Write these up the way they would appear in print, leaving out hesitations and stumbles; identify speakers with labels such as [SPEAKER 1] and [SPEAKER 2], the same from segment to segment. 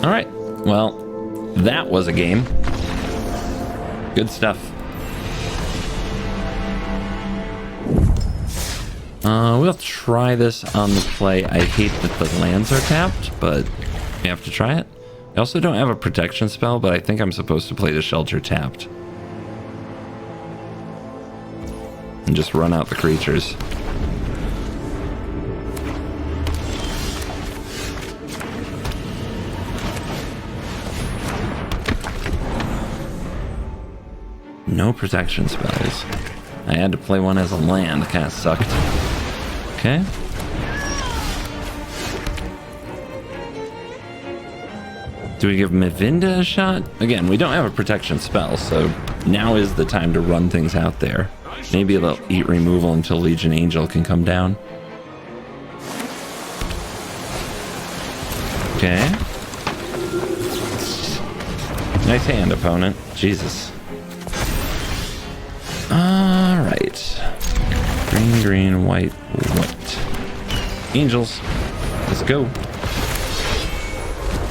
[SPEAKER 1] All right. Well, that was a game. Good stuff. We'll try this on the play. I hate that the lands are tapped, but we have to try it. I also don't have a protection spell, but I think I'm supposed to play the shelter tapped. And just run out the creatures. No protection spells. I had to play one as a land. Kind of sucked. Okay. Do we give Mavinda a shot? Again, we don't have a protection spell, so now is the time to run things out there. Maybe they'll eat removal until Legion Angel can come down. Okay. Nice hand, opponent. Jesus. Alright. Green, green, white, white. Angels. Let's go.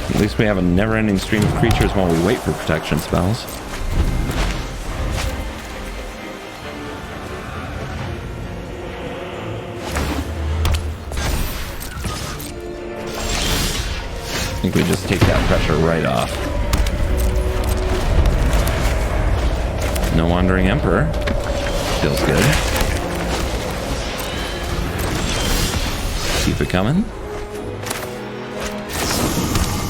[SPEAKER 1] At least we have a never-ending stream of creatures while we wait for protection spells. I think we just take that pressure right off. No Wandering Emperor. Feels good. Keep it coming.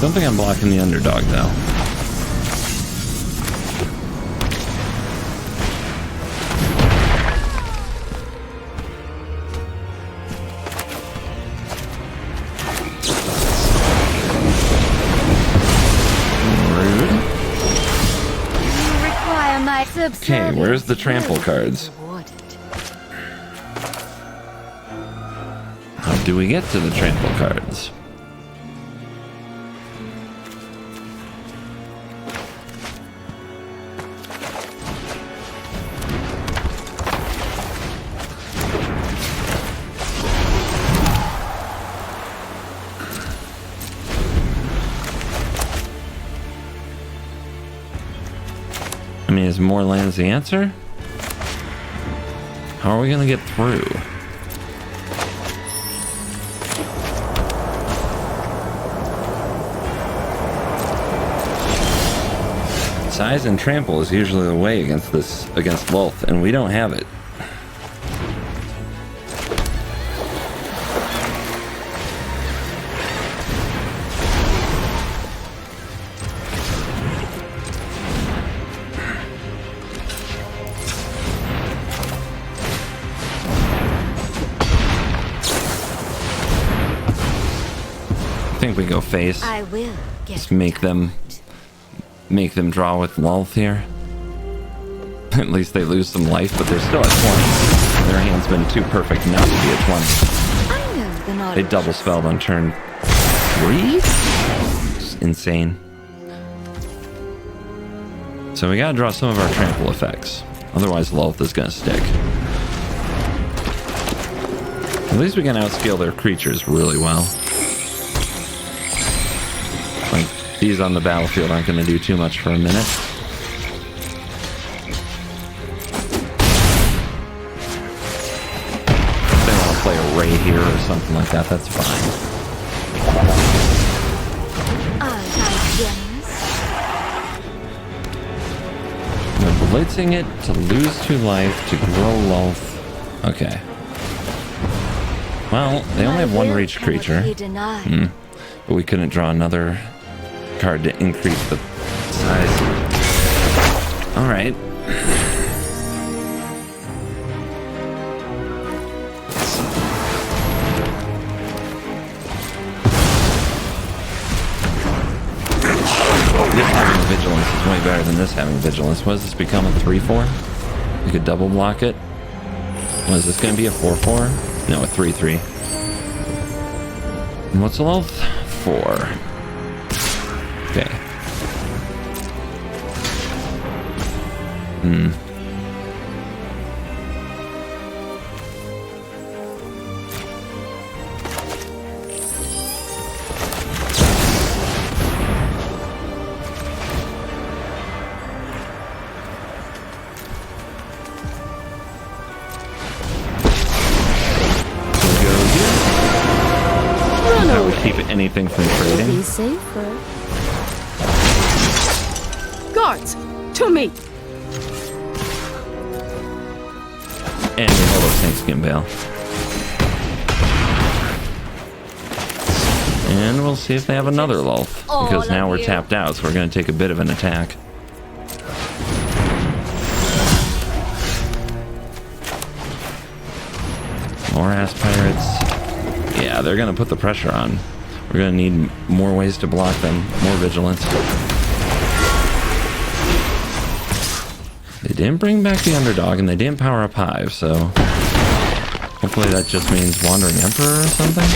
[SPEAKER 1] Don't think I'm blocking the underdog, though. Okay, where's the trample cards? How do we get to the trample cards? I mean, is more lands the answer? How are we gonna get through? Size and trample is usually the way against Lulth, and we don't have it. I think we go face.
[SPEAKER 2] I will
[SPEAKER 1] just make them draw with Lulth here. At least they lose some life, but they're still at 20. Their hand's been too perfect not to be at 20. They double spelled on turn 3? It's insane. So we gotta draw some of our trample effects. Otherwise Lulth is gonna stick. At least we can outscale their creatures really well. Like, these on the battlefield aren't going to do too much for a minute. If they want to play a Ray here or something like that, that's fine. We're blitzing it to lose 2 life, to grow Lulth. Okay. Well, they only have 1 reach creature. But we couldn't draw another card to increase the size. All right. This having vigilance is way better than this having vigilance. What does this become, a 3/4? We could double block it. Was this going to be a 4/4? No, a 3/3. And what's Lulth? 4. Okay. keep anything from trading.
[SPEAKER 2] Be safer. Guards, to me.
[SPEAKER 1] And we hold up Snakeskin Bale. And we'll see if they have another Lulth, because now we're tapped out, so we're going to take a bit of an attack. More Ass Pirates. Yeah, they're going to put the pressure on. We're going to need more ways to block them, more vigilance. They didn't bring back the Underdog, and they didn't power up Hive, so hopefully that just means Wandering Emperor or something.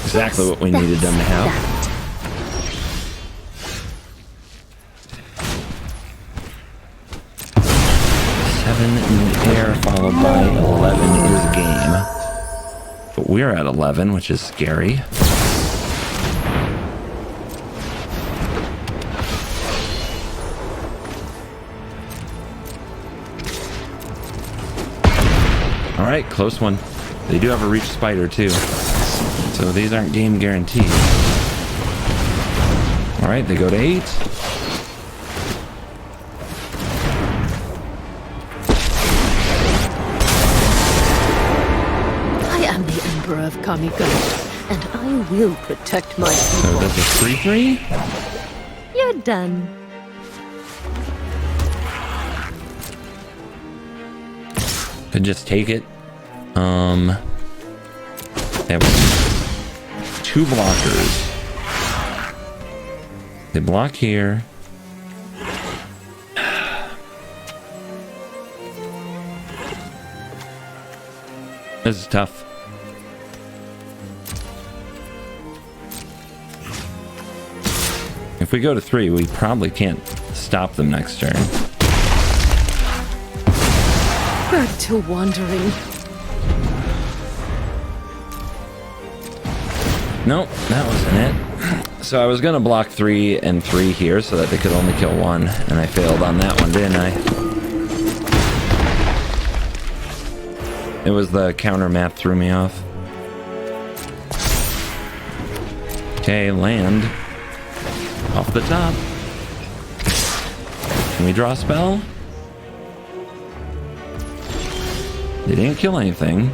[SPEAKER 1] Exactly what we needed them to have. 7 in the air, followed by 11 is game. But we're at 11, which is scary. Alright, close one. They do have a reach spider too. So these aren't game guaranteed. Alright, they go to 8.
[SPEAKER 2] I am the Emperor of Kamiko, and I will protect my
[SPEAKER 1] So
[SPEAKER 2] people.
[SPEAKER 1] that's a 3-3?
[SPEAKER 2] You're done.
[SPEAKER 1] Could just take it. They have 2 blockers. They block here. This is tough. If we go to 3, we probably can't stop them next turn.
[SPEAKER 2] Back to wandering.
[SPEAKER 1] Nope, that wasn't it. So I was gonna block 3 and 3 here so that they could only kill 1, and I failed on that one, didn't I? It was the counter math threw me off. Okay, land. Off the top. Can we draw a spell? They didn't kill anything.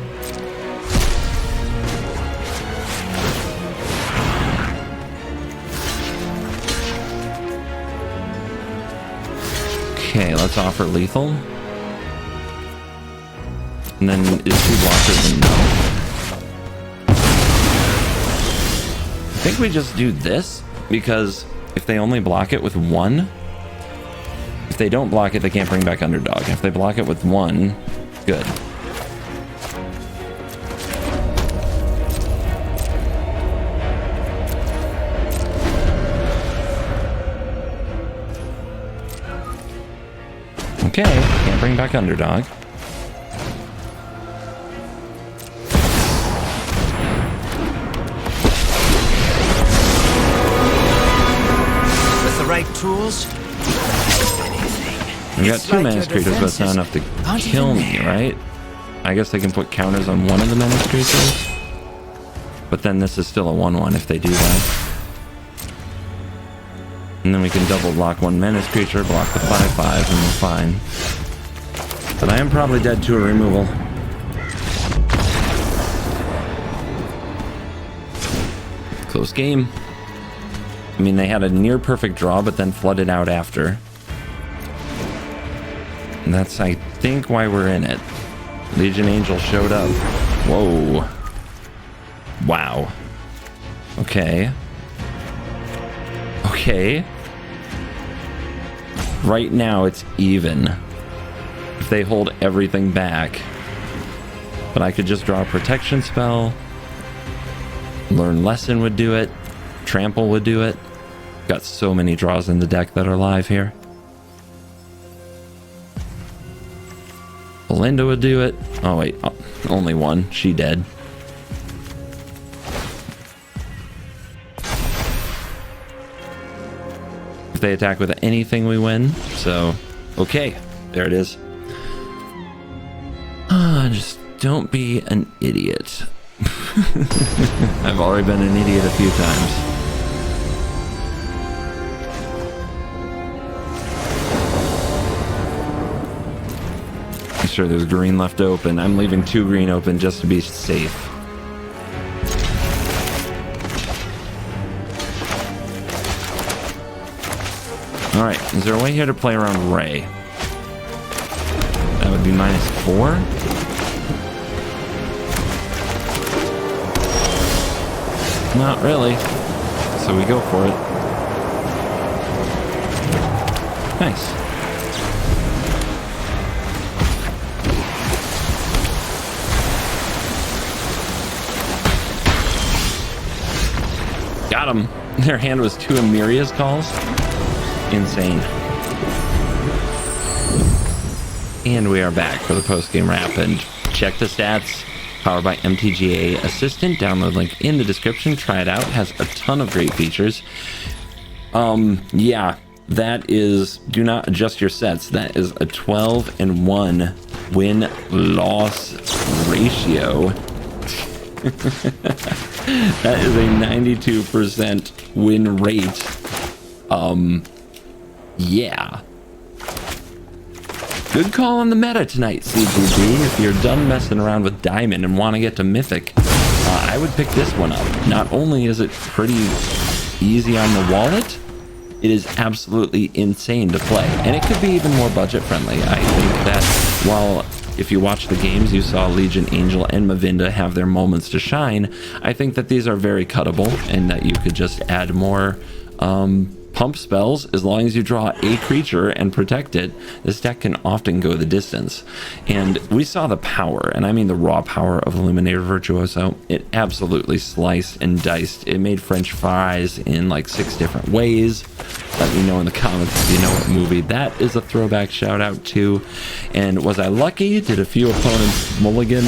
[SPEAKER 1] Okay, let's offer lethal. And then is 2 blockers and no. I think we just do this, because if they only block it with 1, if they don't block it, they can't bring back Underdog. If they block it with 1, good. Okay, can't bring back Underdog.
[SPEAKER 3] With the right tools,
[SPEAKER 1] We got 2 Menace Creatures, but it's not enough to kill me, right? I guess they can put counters on one of the Menace Creatures. But then this is still a 1/1 if they do that. And then we can double block 1 Menace Creature, block the 5/5, and we're fine. But I am probably dead to a removal. Close game. I mean, they had a near perfect draw, but then flooded out after. And that's, I think, why we're in it. Legion Angel showed up. Whoa. Wow. Okay. Okay. Right now, it's even. If they hold everything back. But I could just draw a protection spell. Learn Lesson would do it. Trample would do it. Got so many draws in the deck that are live here. Belinda would do it. Oh wait, only 1. She dead. If they attack with anything, we win. So, okay, there it is. Just don't be an idiot. I've already been an idiot a few times. I'm sure there's green left open. I'm leaving 2 green open just to be safe. Alright, is there a way here to play around Ray? That would be -4. Not really. So we go for it. Nice. Got him. Their hand was 2 Amiria's calls. Insane. And we are back for the post-game wrap, and check the stats. Powered by MTG Assistant. Download link in the description. Try it out. Has a ton of great features. Yeah, that is, do not adjust your sets. That is a 12-1 win-loss ratio. That is a 92% win rate. Yeah. Good call on the meta tonight, CGB. If you're done messing around with Diamond and want to get to Mythic, I would pick this one up. Not only is it pretty easy on the wallet, it is absolutely insane to play. And it could be even more budget friendly. I think that while if you watch the games, you saw Legion, Angel, and Mavinda have their moments to shine, I think that these are very cuttable and that you could just add more pump spells. As long as you draw a creature and protect it, this deck can often go the distance. And we saw the power, and I mean the raw power of Illuminator Virtuoso. It absolutely sliced and diced. It made French fries in like 6 different ways. Let me know in the comments if you know what movie that is a throwback shout out to. And was I lucky? Did a few opponents mulligan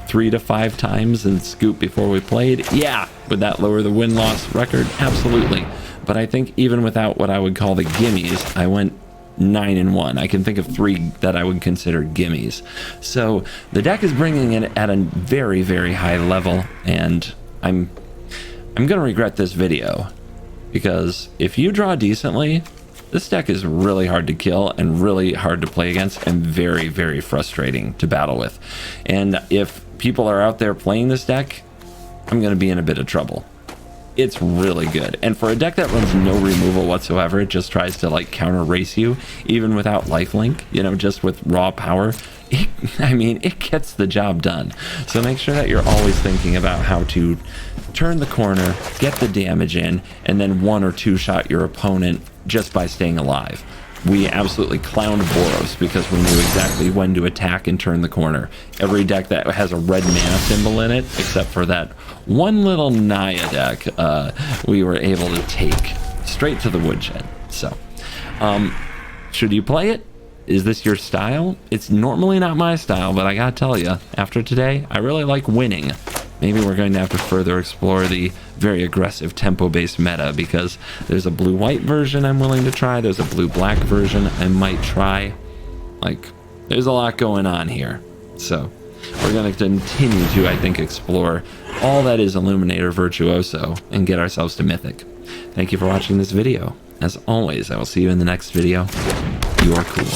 [SPEAKER 1] 3 to 5 times and scoop before we played? Yeah. Would that lower the win-loss record? Absolutely. But I think even without what I would call the gimmies, I went 9-1. I can think of 3 that I would consider gimmies. So the deck is bringing it at a very, very high level, and I'm gonna regret this video, because if you draw decently, this deck is really hard to kill and really hard to play against and very, very frustrating to battle with. And if people are out there playing this deck, I'm gonna be in a bit of trouble. It's really good, and for a deck that runs no removal whatsoever, it just tries to like counter race you even without lifelink, you know, just with raw power. It gets the job done. So make sure that you're always thinking about how to turn the corner, get the damage in, and then 1 or 2 shot your opponent just by staying alive. We absolutely clowned Boros because we knew exactly when to attack and turn the corner. Every deck that has a red mana symbol in it, except for that one little Naya deck, we were able to take straight to the woodshed. So, should you play it? Is this your style? It's normally not my style, but I gotta tell you, after today, I really like winning. Maybe we're going to have to further explore the very aggressive tempo-based meta, because there's a blue-white version I'm willing to try. There's a blue-black version I might try. Like, there's a lot going on here. So, we're going to continue to, I think, explore all that is Illuminator Virtuoso and get ourselves to Mythic. Thank you for watching this video. As always, I will see you in the next video. You are cool.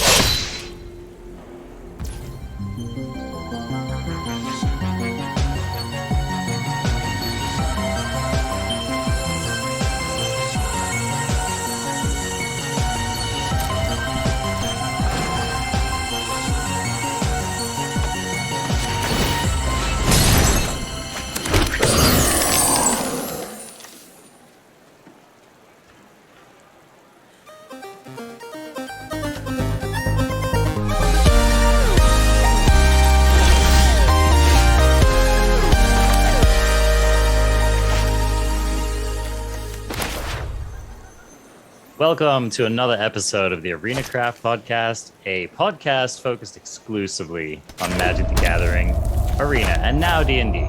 [SPEAKER 4] Welcome to another episode of the Arena Craft Podcast, a podcast focused exclusively on Magic the Gathering, Arena, and now D&D.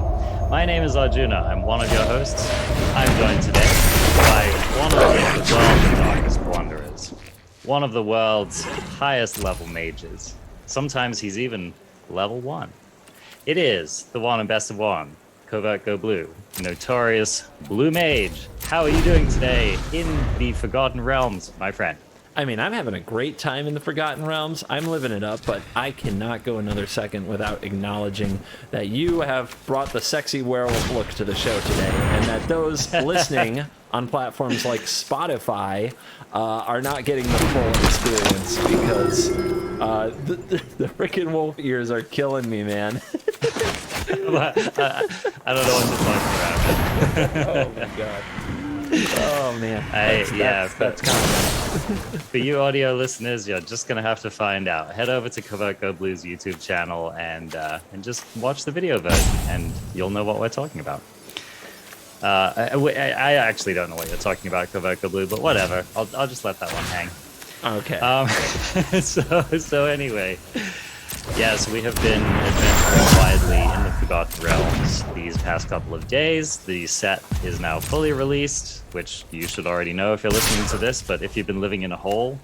[SPEAKER 4] My name is Arjuna. I'm one of your hosts. I'm joined today by one of the world's darkest wanderers, one of the world's highest level mages. Sometimes he's even level 1. It is the one and best of one, Covert Go Blue, notorious Blue Mage. How are you doing today in the Forgotten Realms, my friend?
[SPEAKER 5] I mean, I'm having a great time in the Forgotten Realms. I'm living it up, but I cannot go another second without acknowledging that you have brought the sexy werewolf look to the show today, and that those listening on platforms like Spotify are not getting the full experience because the freaking wolf ears are killing me, man.
[SPEAKER 4] I don't know what to talk about.
[SPEAKER 5] Oh my god. Oh man. That's kind of
[SPEAKER 4] for you audio listeners, you're just gonna have to find out. Head over to Covert Go Blue's YouTube channel and just watch the video version, and you'll know what we're talking about. I actually don't know what you're talking about, Covert Go Blue, but whatever. I'll just let that one hang.
[SPEAKER 5] okay.
[SPEAKER 4] So anyway. Yes, we have been adventuring widely in the Forgotten Realms these past couple of days. The set is now fully released, which you should already know if you're listening to this, but if you've been living in a hole,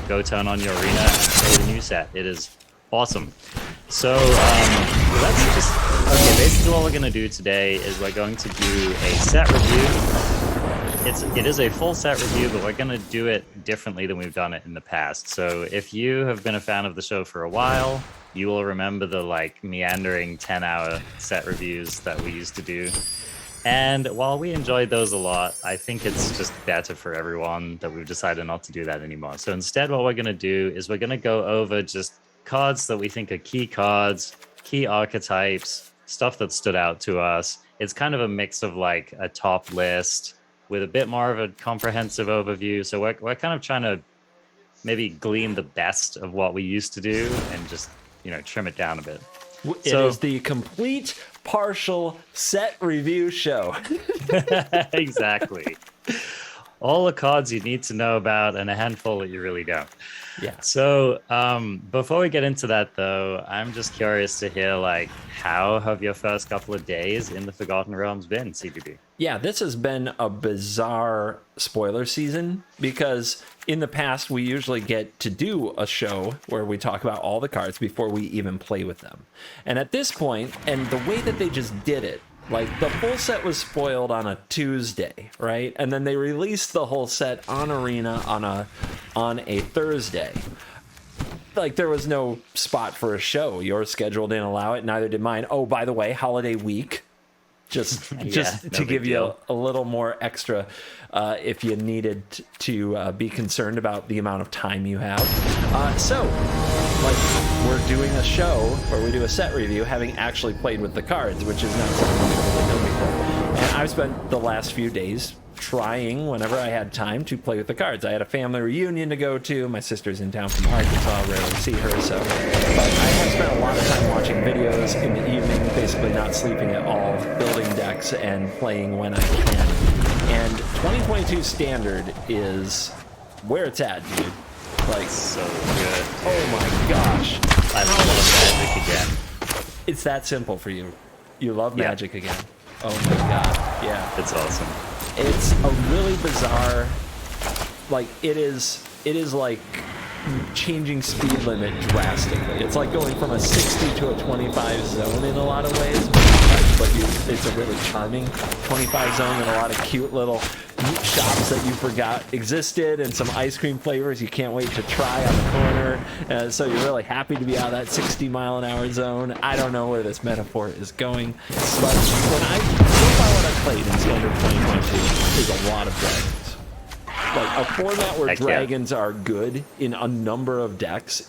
[SPEAKER 4] go turn on your arena and play the new set. It is awesome. So let's just... Okay, basically what we're going to do today is we're going to do a set review. It is a full set review, but we're going to do it differently than we've done it in the past. So if you have been a fan of the show for a while, you will remember the meandering 10-hour set reviews that we used to do. And while we enjoyed those a lot, I think it's just better for everyone that we've decided not to do that anymore. So instead, what we're going to do is we're going to go over just cards that we think are key cards, key archetypes, stuff that stood out to us. It's kind of a mix of a top list with a bit more of a comprehensive overview. So we're kind of trying to maybe glean the best of what we used to do and just trim it down a bit.
[SPEAKER 5] It is the complete partial set review show.
[SPEAKER 4] Exactly. All the cards you need to know about and a handful that you really don't.
[SPEAKER 5] Yeah.
[SPEAKER 4] So before we get into that, though, I'm just curious to hear, how have your first couple of days in the Forgotten Realms been, CBB?
[SPEAKER 5] Yeah, this has been a bizarre spoiler season because in the past, we usually get to do a show where we talk about all the cards before we even play with them. And at this point, and the way that they just did it, the full set was spoiled on a Tuesday, right? And then they released the whole set on Arena on a Thursday. There was no spot for a show. Your schedule didn't allow it, neither did mine. Oh, by the way, holiday week. Just to give you a little more extra if you needed to be concerned about the amount of time you have. So we're doing a show where we do a set review having actually played with the cards, which is not something we've really done before. And I've spent the last few days trying whenever I had time to play with the cards. I had a family reunion to go to. My sister's in town from Arkansas. I rarely see her, so but I have spent a lot of time watching videos in the evening, basically not sleeping at all, building decks and playing when I can. And 2022 Standard is where it's at, dude.
[SPEAKER 4] So good.
[SPEAKER 5] Oh my gosh.
[SPEAKER 4] I love Magic again.
[SPEAKER 5] It's that simple for you. You love Magic again. Oh my god. Yeah.
[SPEAKER 4] It's awesome.
[SPEAKER 5] It's a really bizarre, it is changing speed limit drastically. It's like going from a 60 to a 25 zone in a lot of ways, but it's a really charming 25 zone and a lot of cute little shops that you forgot existed and some ice cream flavors you can't wait to try on the corner. So you're really happy to be out of that 60 mile an hour zone. I don't know where this metaphor is going, but so far what I've played in Standard 2022 is a lot of dragons. A format where dragons are good in a number of decks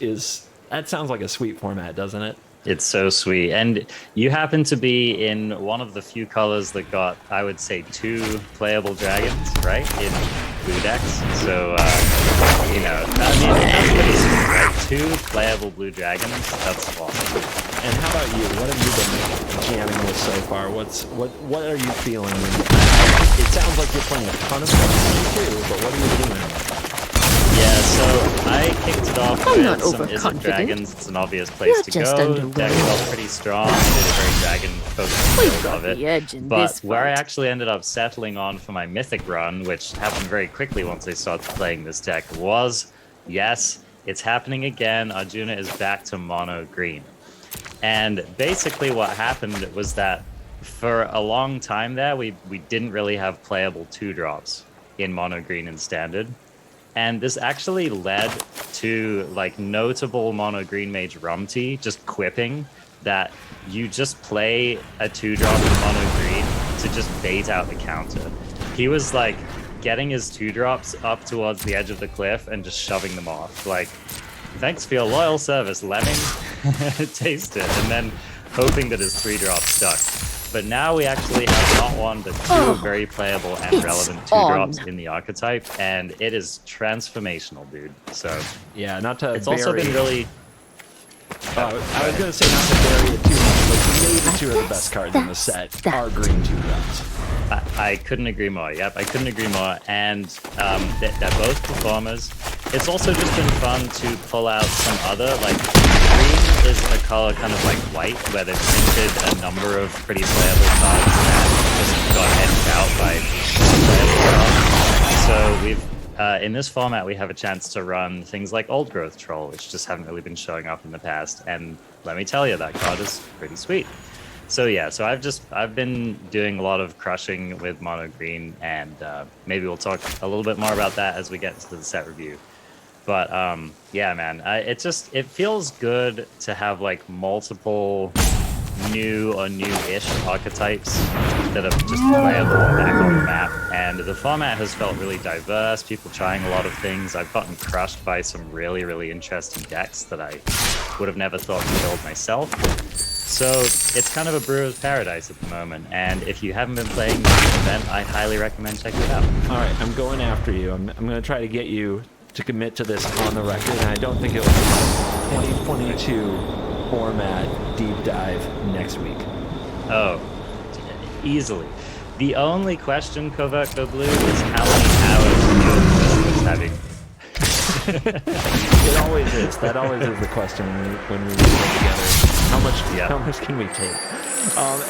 [SPEAKER 5] that sounds like a sweet format, doesn't it?
[SPEAKER 4] It's so sweet. And you happen to be in one of the few colors that got, I would say, 2 playable dragons, right? In blue decks. So, that's pretty sweet, right? 2 playable blue dragons. That's awesome.
[SPEAKER 5] And how about you? What have you been jamming with so far? What are you feeling? It sounds like you're playing a ton of cards too, but what are you doing?
[SPEAKER 4] Yeah, so I kicked it off
[SPEAKER 2] I'm not
[SPEAKER 4] with some Izzet
[SPEAKER 2] overconfident.
[SPEAKER 4] Dragons. It's an obvious place
[SPEAKER 2] You're
[SPEAKER 4] to
[SPEAKER 2] just
[SPEAKER 4] go.
[SPEAKER 2] underwhelmed.
[SPEAKER 4] Deck felt pretty strong. Did a very dragon-focused
[SPEAKER 2] We've
[SPEAKER 4] build
[SPEAKER 2] got
[SPEAKER 4] of it.
[SPEAKER 2] the edge in
[SPEAKER 4] But
[SPEAKER 2] this
[SPEAKER 4] where I
[SPEAKER 2] fight.
[SPEAKER 4] actually ended up settling on for my Mythic run, which happened very quickly once I started playing this deck, was, yes, it's happening again. Arjuna is back to mono green. And basically what happened was that for a long time there, we didn't really have playable 2-drops in mono green and standard. And this actually led to like notable mono green mage Rumty just quipping that you just play a 2-drop in mono green to just bait out the counter. He was like getting his 2-drops up towards the edge of the cliff and just shoving them off. Like, thanks for your loyal service, Lemming. Taste it. And then hoping that his 3-drop stuck. But now we actually have not one, but two very playable and relevant 2-drops in the archetype, and it is transformational, dude. So
[SPEAKER 5] yeah, not to.
[SPEAKER 4] It's also been really.
[SPEAKER 5] I was gonna say not to bury it too much, but maybe 2 of the best cards in the set are green 2-drops.
[SPEAKER 4] I couldn't agree more. Yep, I couldn't agree more. And they're both performers. It's also just been fun to pull out some other, like, green is a color kind of like white, where they've printed a number of pretty playable cards that just got edged out by playable cards. So we've, in this format, we have a chance to run things like Old Growth Troll, which just haven't really been showing up in the past. And let me tell you, that card is pretty sweet. So yeah, so I've been doing a lot of crushing with mono green, and maybe we'll talk a little bit more about that as we get into the set review. But yeah, man, it feels good to have like multiple new or new-ish archetypes that are just playable and back on the map. And the format has felt really diverse. People trying a lot of things. I've gotten crushed by some really, really interesting decks that I would have never thought to build myself. So it's kind of a brewer's paradise at the moment, and if you haven't been playing this event, I highly recommend checking it out.
[SPEAKER 5] All right, I'm going after you. I'm going to try to get you to commit to this on the record, and I don't think it will be 2022 format deep dive next week.
[SPEAKER 4] Oh, easily. The only question, Covert Go Blue, is how many hours you're having.
[SPEAKER 5] It always is. That always is the question when we get together. How much can we take?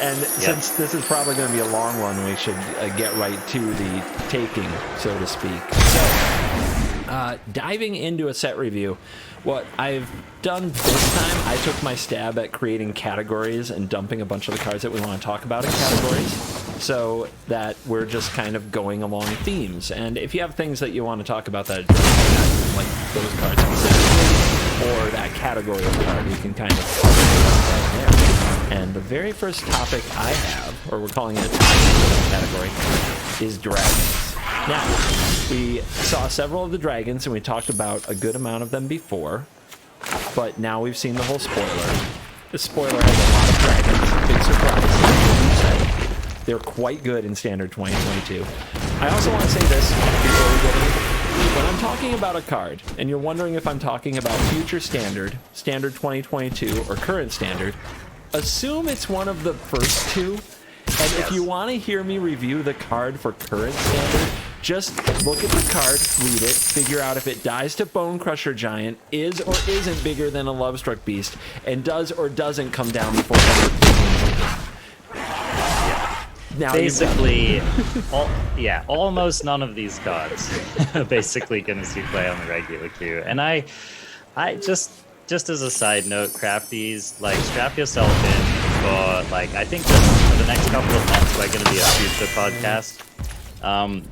[SPEAKER 5] And since this is probably going to be a long one, we should get right to the taking, so to speak. So, diving into a set review, what I've done this time, I took my stab at creating categories and dumping a bunch of the cards that we want to talk about in categories, so that we're just kind of going along themes. And if you have things that you want to talk about that address that, like those cards specifically, or that category of card, you can kind of right there. And the very first topic I have, or we're calling it a category, is dragons. Now, we saw several of the dragons, and we talked about a good amount of them before, but now we've seen the whole spoiler. The spoiler has a lot of dragons. Big surprise. They're quite good in Standard 2022. I also want to say this before we get into when I'm talking about a card, and you're wondering if I'm talking about future Standard, Standard 2022, or current Standard, assume it's one of the first two. And if you want to hear me review the card for current Standard, just look at the card, read it, figure out if it dies to Bone Crusher Giant, is or isn't bigger than a Lovestruck Beast, and does or doesn't come down before now
[SPEAKER 4] basically, almost none of these cards are basically going to see play on the regular queue. And I just as a side note, crafties, like, strap yourself in for, like, I think that for the next couple of months we're going to be a future podcast.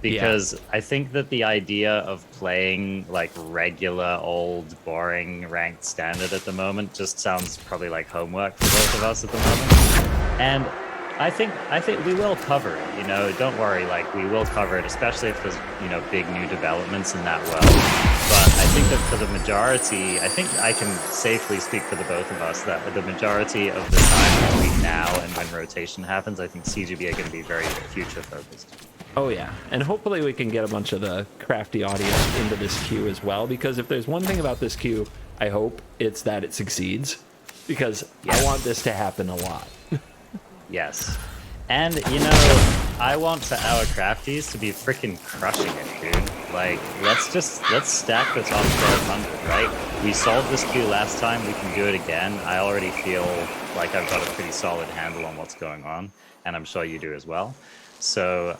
[SPEAKER 4] Because I think that the idea of playing like regular, old, boring ranked standard at the moment just sounds probably like homework for both of us at the moment. And I think we will cover it, you know, don't worry, like, we will cover it, especially if there's, you know, big new developments in that world. But I think that for the majority, I think I can safely speak for the both of us that the majority of the time between now and when rotation happens, I think CGB are going to be very future focused.
[SPEAKER 5] Oh yeah, and hopefully we can get a bunch of the crafty audience into this queue as well, because if there's one thing about this queue, I hope it's that it succeeds, because I want this to happen a lot.
[SPEAKER 4] Yes. And, you know, I want our crafties to be freaking crushing it, dude. Like, let's stack the top 1200, right? We solved this queue last time, we can do it again. I already feel like I've got a pretty solid handle on what's going on, and I'm sure you do as well. So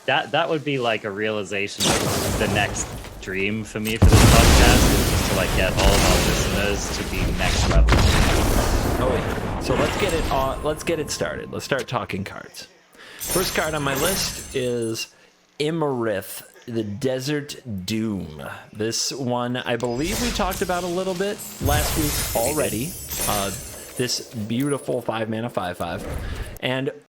[SPEAKER 4] that would be like a realization of the next dream for me for this podcast, is just to like get all of our listeners to be next level.
[SPEAKER 5] Oh yeah. So let's get it started. Let's start talking cards. First card on my list is Imarith, the Desert Doom. This one, I believe we talked about a little bit last week already. This beautiful 5-mana 5/5. And